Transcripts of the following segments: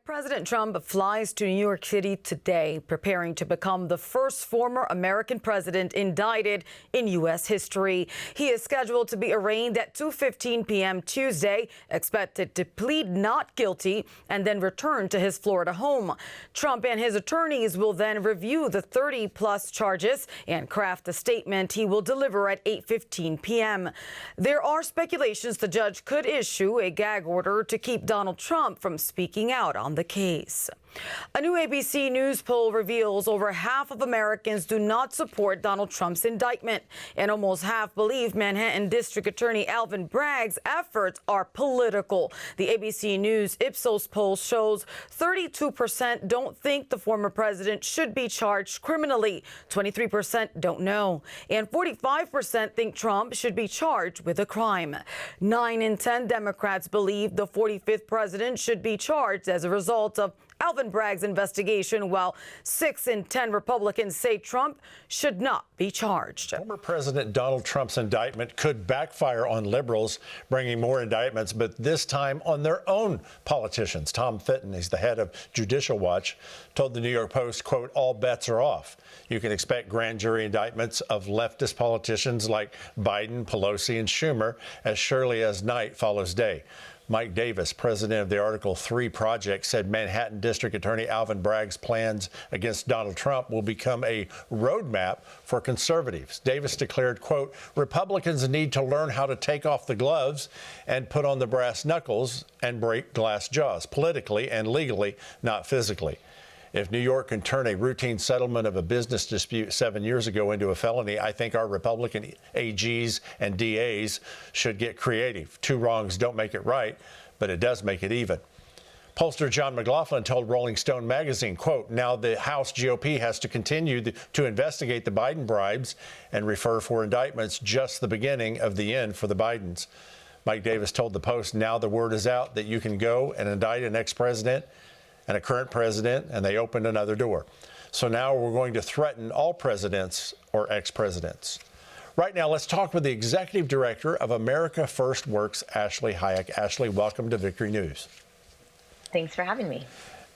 President Trump flies to New York City today, preparing to become the first former American president indicted in U.S. history. He is scheduled to be arraigned at 2:15 p.m. Tuesday, expected to plead not guilty and then return to his Florida home. Trump and his attorneys will then review the 30-plus charges and craft a statement he will deliver at 8:15 p.m. There are speculations the judge could issue a gag order to keep Donald Trump from speaking out on the case. A new ABC News poll reveals over half of Americans do not support Donald Trump's indictment, and almost half believe Manhattan District Attorney Alvin Bragg's efforts are political. The ABC News Ipsos poll shows 32% don't think the former president should be charged criminally, 23% don't know, and 45% think Trump should be charged with a crime. 9 in 10 Democrats believe the 45th president should be charged as a result of Alvin Bragg's investigation, while 6 in 10 Republicans say Trump should not be charged. Former President Donald Trump's indictment could backfire on liberals, bringing more indictments, but this time on their own politicians. Tom Fitton, he's the head of Judicial Watch, told the New York Post, quote, "All bets are off. You can expect grand jury indictments of leftist politicians like Biden, Pelosi, and Schumer as surely as night follows day." Mike Davis, president of the Article 3 Project, said Manhattan District Attorney Alvin Bragg's plans against Donald Trump will become a roadmap for conservatives. Davis declared, quote, "Republicans need to learn how to take off the gloves and put on the brass knuckles and break glass jaws, politically and legally, not physically." If New York can turn a routine settlement of a business dispute 7 years ago into a felony, I think our Republican AGs and DAs should get creative. Two wrongs don't make it right, but it does make it even. Pollster John McLaughlin told Rolling Stone magazine, quote, "Now the House GOP has to continue to investigate the Biden bribes and refer for indictments, just the beginning of the end for the Bidens." Mike Davis told the Post, "Now the word is out that you can go and indict an ex-president and a current president, and they opened another door. So now we're going to threaten all presidents or ex-presidents." Right now, let's talk with the executive director of America First Works, Ashley Hayek. Ashley, welcome to Victory News. Thanks for having me.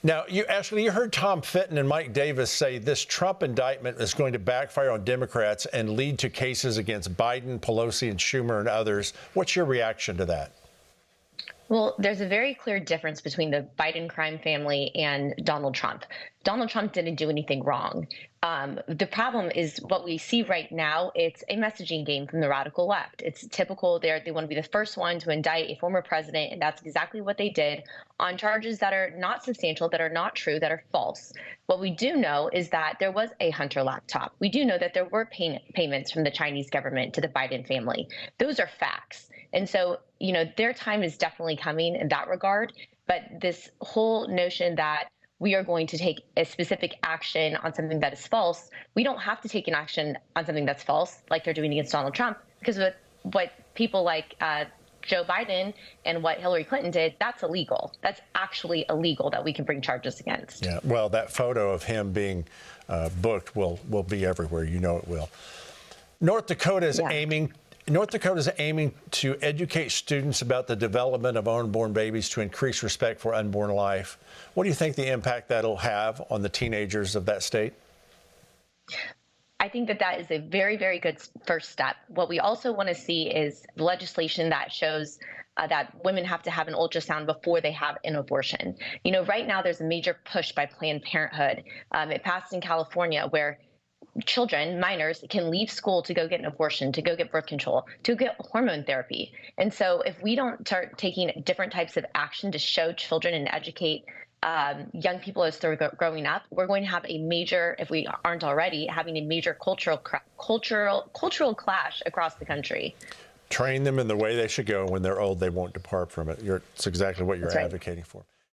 Now, Ashley, you heard Tom Fitton and Mike Davis say this Trump indictment is going to backfire on Democrats and lead to cases against Biden, Pelosi, and Schumer and others. What's your reaction to that? Well, there's a very clear difference between the Biden crime family and Donald Trump. Donald Trump didn't do anything wrong. The problem is what we see right now. It's a messaging game from the radical left. It's typical. They want to be the first one to indict a former president, and that's exactly what they did on charges that are not substantial, that are not true, that are false. What we do know is that there was a Hunter laptop. We do know that there were payments from the Chinese government to the Biden family. Those are facts. And so, their time is definitely coming in that regard. But this whole notion that we are going to take a specific action on something that is false, we don't have to take an action on something that's false, like they're doing against Donald Trump, because what people like Joe Biden and what Hillary Clinton did, that's illegal. That's actually illegal that we can bring charges against. Yeah, well, that photo of him being booked will be everywhere. You know it will. North Dakota is aiming to educate students about the development of unborn babies to increase respect for unborn life. What do you think the impact that'll have on the teenagers of that state? I think that is a very, very good first step. What we also want to see is legislation that shows that women have to have an ultrasound before they have an abortion. Right now there's a major push by Planned Parenthood. It passed in California where children, minors, can leave school to go get an abortion, to go get birth control, to get hormone therapy. And so if we don't start taking different types of action to show children and educate young people as they're growing up, we're going to have a major, if we aren't already, having a major cultural clash across the country. Train them in the way they should go. When they're old, they won't depart from it. It's exactly what you're advocating for.